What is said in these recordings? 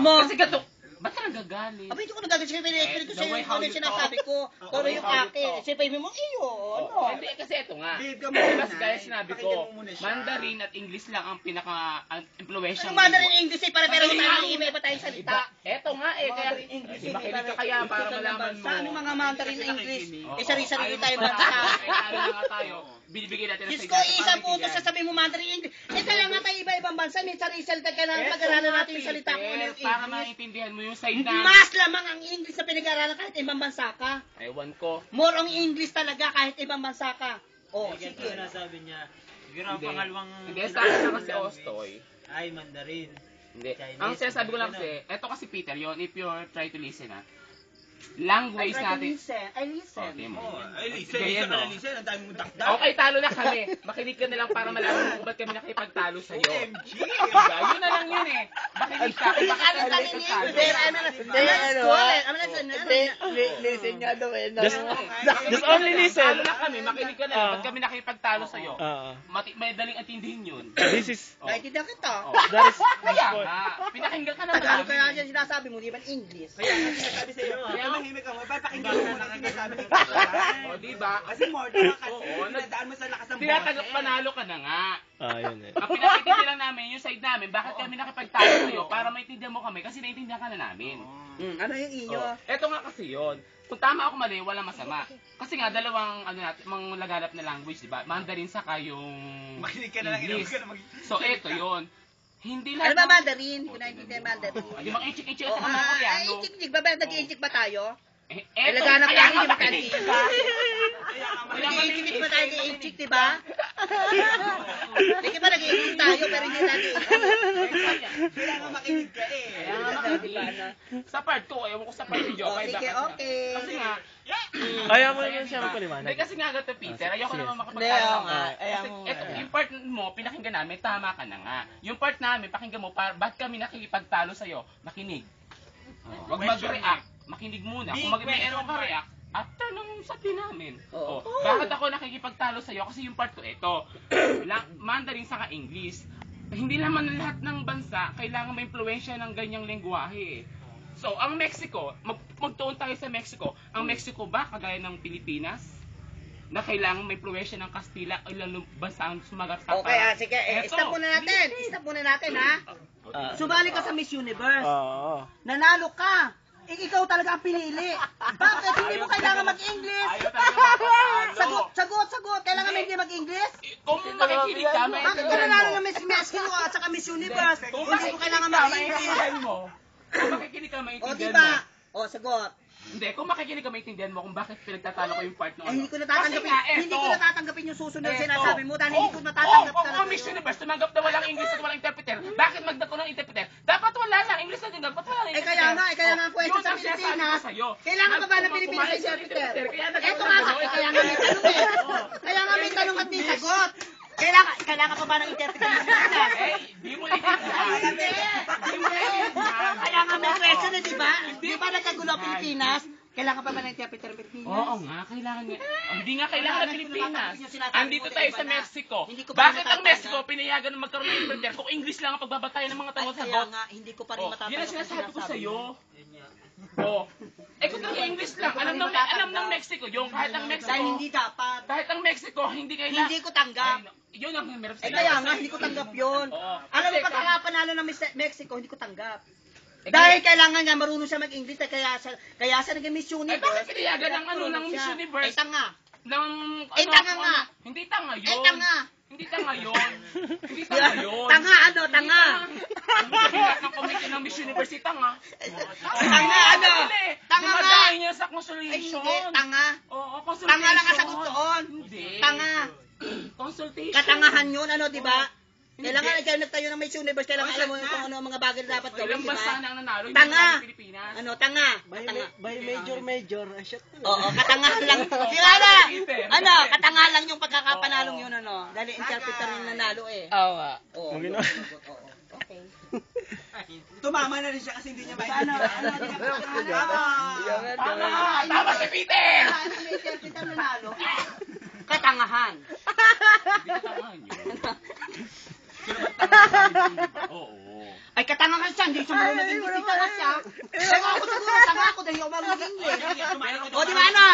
mo? Kasi gato, ba't ka nagagalit? Abay, hindi ko nagagalit. Siyempre, pinag-explain ko sa'yo kung ano yung sinasabi ko. Kung ano yung how you akin. talk. Siyempre, mo, iyo, ano? Hindi, kasi ito nga. Babe, Mas gaya sinabi ko, Mandarin at English lang ang pinaka-impluensya. Anong Mandarin English eh? Para-pero tayo, iba tayong salita. Eto nga eh, kaya, makinig ka kaya para malaman mo. Sa ano mga Mandarin English? Oo. Eh, sarili-sarili Ayaw tayo mo bansa. Ayaw na nga tayo. Binibigyan natin Diyos ko, isang punto sasabihin mo Mandarin English. Eh, kaya nga tayo iba-ibang bansa. May sarili-salita ka na pag-aralan natin yung salita kung ano yung para English. maintindihan mo yung side na. Mas lamang ang English na pinag-aralan kahit ibang bansa ka. Ewan ko. More ang English talaga kahit ibang bansa ka. Oh, Sige, sige. sinasabi niya. Siguro ang pangalawang... Hindi, sa akin na kasi Ostoy. Ay, Mandarin. Hindi. Chinese, Ang sinasabi ko lang kasi, eto kasi Peter, yon if you try to listen language natin. I listen. Okay mo. Ay, listen, Ganyan, listen, no? listen. Ang dami mong dakdak. Okay, talo na kami. Makinig ka na lang para malaman mo kung ba't kami nakipagtalo sa'yo. OMG! Yun na lang yun eh. Makinig ka. Kung baka Ano kami sa ninyo? nakipagtalo. Listen nga daw eh. Just only listen. Talo na kami. Makinig ka na lang. Ba't kami nakipagtalo sa'yo? Oo. May daling atindihin yun. This is, Naintindihan kita. that is, Kaya nga. Pinakinggan ka na Tagalog kaya namin. dyan sinasabi mo, di ba English? Kaya nga sinasabi sa'yo, kaya mahimik ka mo, pakinggan mo muna sinasabi ko. O, diba? Kasi more than kasi, Oo, pinadaan mo sa lakas ng Tinatagap panalo ka na nga. yun eh. Ang pinakitindi lang namin, yung side namin, bakit kami nakipagtalo sa'yo para maintindihan mo kami kasi naintindihan ka na namin. Ano yung iyo? Eto nga kasi yun. Kung tama ako mali, walang masama. Kasi nga, dalawang mga laganap na language, di ba? Mandarin saka yung Makinig ka na lang, English. huwag ka na So, eto yun. Hindi Ano lahat ba ng- Mandarin? Hindi ko naintindihan Mandarin. Di mga inchik-inchik Oo, sa mga Koreano. ichik-chik ba? Nag-ichik ba tayo? Eto, Laganap kaya tayo, nga hindi makinig makinig. ka. Nag-ichik ba tayo nag-ichik, di ba? Hindi ba nag-ichik tayo pero hindi nag-ichik? Kaya nga makinig ka eh. Kaya nga makinig. Sa part 2, ewan ko sa part 3, Oh, sige, okay. Kasi nga, Ayaw mo naman siya magpaliwanag. hindi kasi nga gato Peter, ayoko Sige. naman Hindi, makapagtalo oo ng nga. Ayaw Kasi mo, eto, ayaw. yung part mo, pinakinggan namin, tama ka na nga. Yung part namin, pakinggan mo, ba't kami nakikipagtalo sa'yo? Makinig. Huwag mag-react. Makinig muna. Kung may error ka react, after nung sabi namin. Oo. Bakit ako nakikipagtalo sa'yo? Kasi yung part ko, ito. Mandarin saka English. Hindi naman lahat ng bansa kailangan may impluensya ng ganyang lengguwahe eh. So, ang Mexico, magtuon tayo sa Mexico. Ang Mexico ba, kagaya ng Pilipinas, na kailangan may impluensya ng Kastila, ilang bansa ang sumagat sa Okay, sige. Eto. Stop muna natin. Stop muna natin, ha? Sumali ka sa Miss Universe. Oo. Nanalo ka. Ikaw talaga ang pinili. Bakit? Hindi mo kailangan mag-English. Ayaw talaga makapagtalo. Sagot. Kailangan hindi mag-English. Kung makikinig ka, may Bakit ka nanalo ng Miss Mexico at saka Miss Universe? Kung Hindi mo kailangan makikinig ka, mag-English. maintindihan mo. Kung makikinig ka, O, maintindihan diba? mo. O, sagot. Hindi, kung makikinig ka, maintindihan mo kung bakit pinagtatalo ko yung part ng Eh, hindi ko natatanggapin yung susunod sinasabi mo dahil hindi ko natatanggap Kung talaga. Miss Universe tumanggap na walang English at walang interpreter, bakit magdako ng interpreter? Dapat wala lang English na din, dapat wala lang Eh, kaya nga ang pwesto Yun sa ang sinasabi ko Pilipinas. sa'yo. Kailangan pa ba ng Kung Pilipinas sa kumain sa interpreter? kaya Eto nga, kaya nga may tanong eh. Kaya nga may tanong at may sagot. Kailangan pa ba ng interpreter sa Pilipinas? Eh, di mo naiintindihan. Hindi. Di mo naiintindihan. Kaya nga may question eh, di ba? Di ba nagkagulo ang Pilipinas? Kailangan pa ba ng interpreter sa Pilipinas? Oo nga, kailangan niya. Hindi nga kailangan ng Pilipinas. Sinasabi Andito mo, tayo iba sa na. Mexico. Hindi ko pa Bakit rin ang matatanggap. Mexico pinayagan na magkaroon ng interpreter kung English lang ang pagbabatayan ng mga Ay, tanong kaya sagot? nga, hindi ko pa rin Oh, matatanggap. yun ang sinasabi ko ang sa'yo. mo. Oh. Eh kung talaga English lang, alam ng Mexico, yung kahit ang Mexico, Dahil hindi dapat. kahit ang Mexico, hindi kailangan. Hindi ko tanggap. Yun ang meron Eh kaya nga, hindi ko tanggap yun. Oo. Alam mo, Kasi pagkakapanalo ng Miss Mexico, hindi ko tanggap. Eh, Dahil kailangan nga marunong siya mag-English, kaya siya naging Miss Eh Universe. bakit pinayagan ng ano ng Miss Siya. Universe? Eh tanga. Ng Eh, tanga nga. Hindi tanga yun. Eh tanga. Hindi tanga yun. Hindi tanga yun. Tanga ano, tanga. Ang bigat ng committee ng Miss Universe, tanga. Tanga ano? Tanga nga. Dinadahin niya sa Ay consultation. hindi, tanga. Oo, consultation. Tanga lang ang sagot doon. Hindi. Tanga. Consultation. Katangahan yun, ano, di ba? Hindi. Kailangan ikaw nagtayo ng Miss Universe, kailangan alam mo kung ano ang mga bagay na dapat gawin, Ilang di bansa ba? na ang nanalo, hindi Tanga. lang Pilipinas. Ano, tanga. By, Tanga. by major, shit. Oo, katangahan lang. Sila ano, katangahan lang yung pagkakapanalong yun, ano. Dahil interpreter yung nanalo eh. Oo nga. Oo. Magino. Okay. Tumama na rin siya kasi hindi niya Ano, Tama! Tama si Peter! Ano yung interpreter nanalo? Katangahan. Hindi ko tangahan yun. Sino ba tanga? Oo. Ay, katanga ka siya, hindi siya marunong mag-English, di tanga siya. Pero ako siguro, tanga ako dahil ako marunong mag-English. O, di ba ano?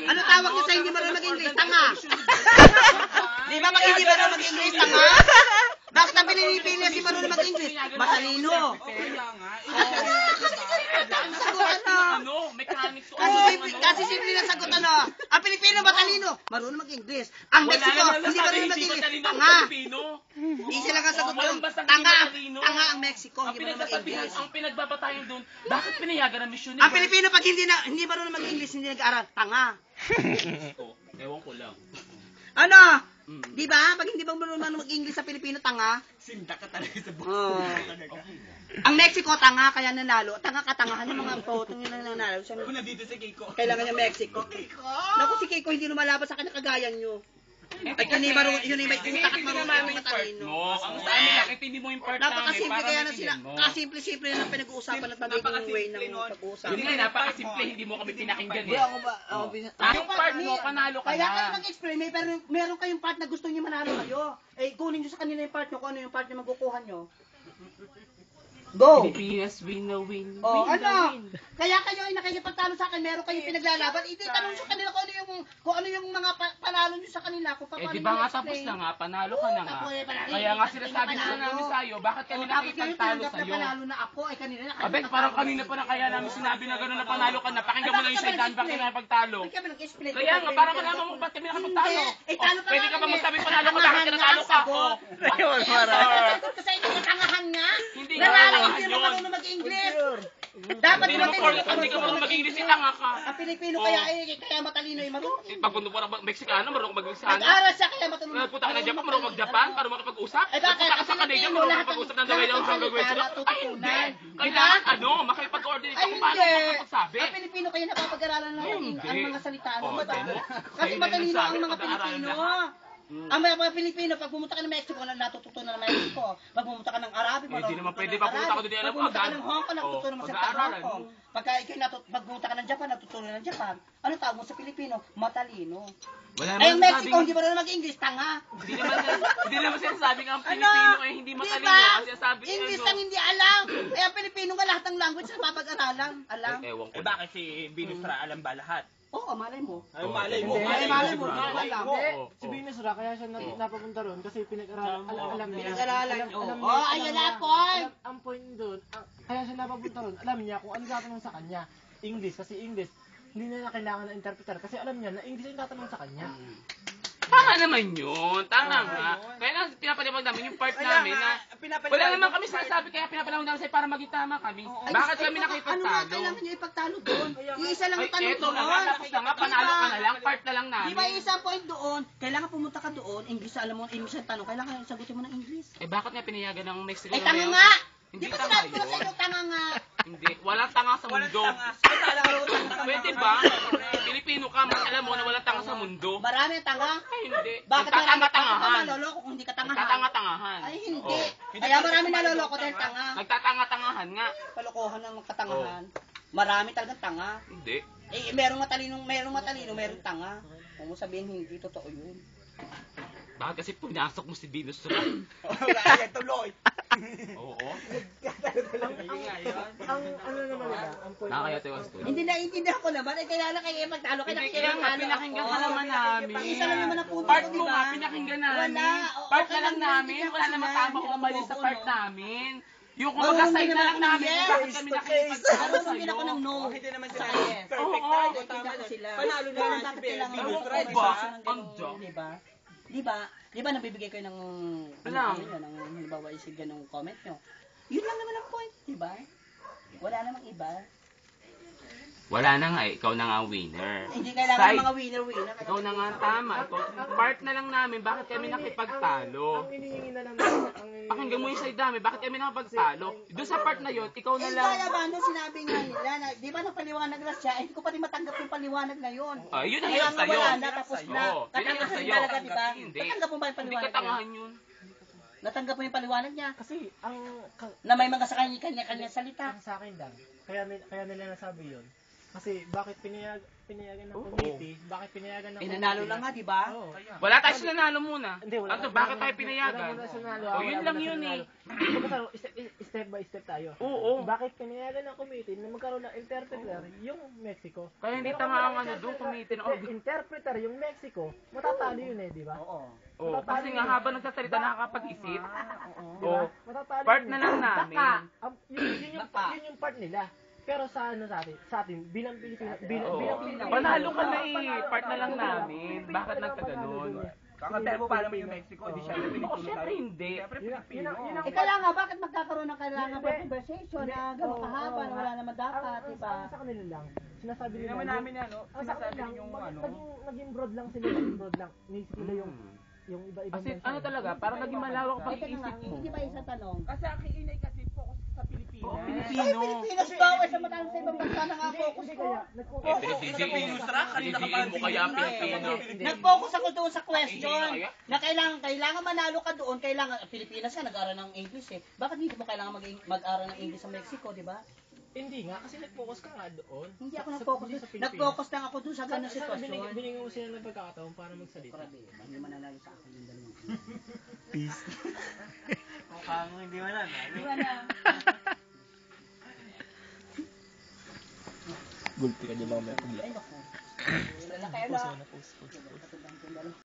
Ano tawag niyo sa hindi marunong mag-English? Tanga. Di ba hindi marunong mag-English, tanga? Bakit ang pinipili si marunong mag-English? Matalino. Ano? Mechanics. Kasi simple na sagot ano. Ang Pilipino matalino, marunong mag-English. Ang Mexico, hindi marunong mag-English. Tanga. Isa lang ang sagot doon. Tanga. Tanga ang Mexico, Ang hindi marunong pinagsasabihan, mag-English. ang pinagbabatayan doon, bakit pinayagan ng missionary? Ang Pilipino pag hindi marunong mag-English, hindi nag-aaral. Tanga. Ewan ko lang. Ano? Di ba? Pag hindi bang marunong mag-English sa Pilipino, tanga. Sinda ka talaga sa Oh. Ang Mexico, tanga, kaya nanalo. Tanga katangahan yung mga potong yun ang nanalo. Siya, Una dito sa Kiko. kailangan niya Mexico. Naku, si Kiko hindi lumalaban sa kanya kagaya nyo. Ay, yun yung marunong, yun yung may utak at marunong namin yung part matalino. mo. Ang sa amin, nakitindi mo yung part namin Napakasimple para kaya na sila, maintindihan mo. kasimple-simple na pinag-uusapan at magiging way ng pag-uusap. Hindi nga, napakasimple, hindi mo kami pinakinggan eh. Ako ba? Yung part mo, panalo ka Kaya kayo na. mag-explain, meron kayong part na gusto niyo manalo kayo. Eh, kunin niyo sa kanila yung part niyo, kung ano yung part na magukuha niyo. Go! Pilipinas, win na win. Oh, win na ano? win. Kaya kayo ay nakikipagtalo sa akin, meron kayong pinaglalaban. Tanong sa kanila kung ano yung mga panalo niyo sa kanila. Kung paano Di ba nga tapos na nga, panalo ka na nga. Kaya nga sinasabi na namin sa'yo, bakit kami nakikipagtalo sa'yo? Panalo na ako, ay kanina na. Abet, parang kanina pa na kaya namin sinabi na gano'n na panalo ka na. Pakinggan mo na yung side bakit kami nakipagtalo. Bakit kami nag-explain? Kaya nga, parang malaman mo ba't kami nakipagtalo. Eh, talo ka Pwede nga ka ba kami. magsabi panalo ka, bakit ka natalo ka? Ayun, para. Sagot ko sa inyo, tangahan nga. Hindi nga Nanalo tangahan hindi yun. mo marunong mag-English. Dapat Hindi naman hindi ka marunong mag-English, tanga ka. Ang Pilipino kaya kaya matalino yung marunong. Pag punta po ng Meksikano, marunong ka mag-Meksikano. Nag-aral siya kaya matulungan. Punta ka na Japan, marunong mag-Japan para makapag-usap. Eh, bakit? Punta ka sa Ang Canadian, Pilipino, marunong lahat ng- makapag-usap ng daway lang lahat sa ng gagawin sila. salita Ay, hindi. natututunan. Kailangan, Diba? makipag-coordinate Ay, ako paano hindi. makapagsabi. Ang Pilipino kaya napapag-aralan ng Hindi. ang mga salita. Oh, Ano ba? tama. Kasi Kayo na matalino nagsabi, ang mga pag-aaralan Pilipino. lahat. Ang mga Pilipino, pag pumunta ka ng Mexico, natututunan ng Mexico. Pag pumunta ka ng Arabi, Eh, di naman pwede pa pumunta ka doon, di alam Pag pumunta ka agad. ng Hong Kong, natutunan mo Oh, sa pag-aaralan Hong Kong. mo. Pagka ikaw pag pumunta ka ng Japan, natutunan ng Japan. Ano tawag mo sa Pilipino? Matalino. Wala Ay, ang naman Mexico, sinasabing- hindi ba rin mag-English? Tanga. Hindi naman sinasabing ang Ano? Pilipino ay hindi matalino. Diba? Kasi sabi English lang hindi alam. Eh, ang Pilipino nga lahat ng language na papag-aralan. Alam? Ewan ko. Eh bakit si Binusra alam ba lahat? Oo, malay mo. Ay, malay mo. Hindi. Malay mo. Sigurado. Wala. Oo. Si Venus Ra, kaya siya napapunta ron kasi pinag-aralan, alam niya. Pinag-aralan. Alam Oo, niya, ayun alam na, niya. point. Ang point doon, kaya siya napapunta ron, alam niya kung ano tatanong sa kanya. English, kasi English, hindi na kailangan ng interpreter kasi alam niya na English yung tatanong sa kanya. Tama naman yun. Tama nga. Kaya nga pinapalipag namin yung part namin na wala naman kami sinasabi kaya pinapalawag namin sa'yo para maging tama kami. Bakit kami Ano nga nakipagtalo? kailangan nyo ipagtalo doon? Yung isa lang Ay, ang tanong eto na nga, doon. tapos na nga, panalo ka na lang, part na lang Di ba namin. yung isang point doon, kailangan pumunta ka doon, English, alam mo, English ang tanong, kailangan sagutin mo ng English. Eh bakit nga pinayagan ng Mexico? Ay, tanga nga! Hindi Di ba tanga sinabi ko na sa yun. inyo, tanga nga? Hindi. Walang tanga sa mundo. Pwede ba? Pilipino ka, mas alam mo na walang tanga sa mundo. Marami ang tanga. Ay, hindi. Bakit marami Nagtatanga-tangahan. naloloko kung hindi ka tangahan? Nagtatanga-tangahan. Ay, hindi. Oh. Kaya marami naloloko dahil tanga. Nagtatanga-tangahan nga. Kalokohan ng katangahan. Marami talagang tanga. Hindi. Eh, merong merong tanga. Kung mo sabihin, hindi totoo yun. Bakit kasi pinasok mo si Venus Ra? Wala yan, tuloy. Oo. Ang ano naman nila, ang point Nakakaya tayo ang story. Hindi naiintindihan ko naman. Eh, kailangan kayo magtalo. Hindi, kaya nga, pinakinggan ka naman namin. Isa lang naman ang punto Part ko, mo di nga, ba? pinakinggan namin. Wala. Part Okay na lang lang, namin. naiintindihan Wala ko naman sila. tama kung Hindi mali ako sa bobo, part no? namin. Yung kung Marunong mag-aside din na naman lang ako namin yes. kung bakit kami nakikipagtalo Marunong din ako sa'yo. ng no. Hindi naman Sa sila yes. perfect Oo, tayo. Intindihan Tama ko na. sila. Panalo na Pero lang si bakit Ben. kailangan Ewan mo ko try ba? sa ng Ang ganung, joke. di ba nabibigay kayo ng Alam. ng halimbawa isig ganung comment nyo. Yun lang naman ang point, di ba? Wala namang iba. Wala na nga, ikaw na nga ang winner. Hindi kailangan Side. ng mga winner. Ikaw na nga ang tama. Ikaw, part na lang namin, bakit kami nakipagtalo? Ang hinihingi na lang namin, Pakinggan mo yung side namin, bakit kami nakapagtalo? Doon sa part na yon, ikaw na Eh, lang. kaya ba, no, sinabi nga nila, na, di ba nang paliwanag na siya, hindi ko pa rin matanggap yung paliwanag na yun. Yun ang Kaya hirap nga sa'yo. wala na, tapos na. Oo, yun ang hirap Katangahan sa'yo. talaga, di ba? Hindi. Natanggap mo ba yung Hindi paliwanag niya? katangahan yun. Natanggap mo yung paliwanag niya? kasi ang Na may mga sa kanya-kanya salita. ang sa akin lang, kaya nila nasabi yun. Kasi bakit pinayagan ng Oo. committee? Bakit pinayagan ng Nanalo lang nga, di ba? Oo. Wala tayo sinanalo muna. Hindi, wala. Ano, bakit tayo Wala pinayagan? muna sinalo. O, yun lang yun eh. Step by step tayo. Oo. Bakit pinayagan ng committee na magkaroon ng interpreter yung Mexico? Kaya hindi Pero tama kung ang wala ano doon, committee na interpreter yung Mexico, matatalo yun eh, di ba? Oo. Oo, kasi nga habang nagsasalita nakakapag-isip. Di Oo. ba? Matatalo Part yun na eh. lang namin. Yun yung part nila. Pero sa atin bilang Pilipino, Oo. bilang Pilipino. Panalo ka na eh. Part na lang namin. Bakit nagkaganon? Kakabel mo pa naman yung Mexico, di syempre Oo, Pilipino syempre tayo. hindi. Syempre Pilipino. Eh kaya nga, bakit magkakaroon ng kailangan pa conversation na gano'ng kahaba na wala naman dapat, di ba? Ang sa kanila lang, sinasabi Hindi nila. naman namin ano, Ang sa sinasabi kanila din yung ano. naging broad lang sila, naging broad lang. Inisip nila yung iba-ibang Kasi bansa. ano talaga, parang naging malawak pa Eh, teka nga, isip mo. hindi ba isa tanong? Kasi aking inay kasi focus sa Pilipinas. Oo, Ay, Pilipino. Pilipinas daw, eh, samantalang sa ibang bansa na nga focus Hindi ko. kaya, Pilipino ra, kanina ka pa mo kaya ang Pilipino. Nag-focus ako doon sa question Hindi kaya? na kailangan manalo ka doon, kailangan, Pilipinas ka, nag-aaral ng English eh. Bakit hindi mo kailangan mag-aaral ng English sa Mexico, di ba? Hindi nga, kasi nag-focus ka nga doon. Hindi ako Sa- nag-focus hindi doon. sa Pilipinas. Nag-focus lang ako doon sa ganung Sana sitwasyon. binigyan mo sila ng pagkakataon para magsalita. Grabe, hindi mananalo sa akin yung dalawa. Mukhang hindi mo na. Di ba na? Gulpi ka dyan lang may Ay, naku. Wala kaya na.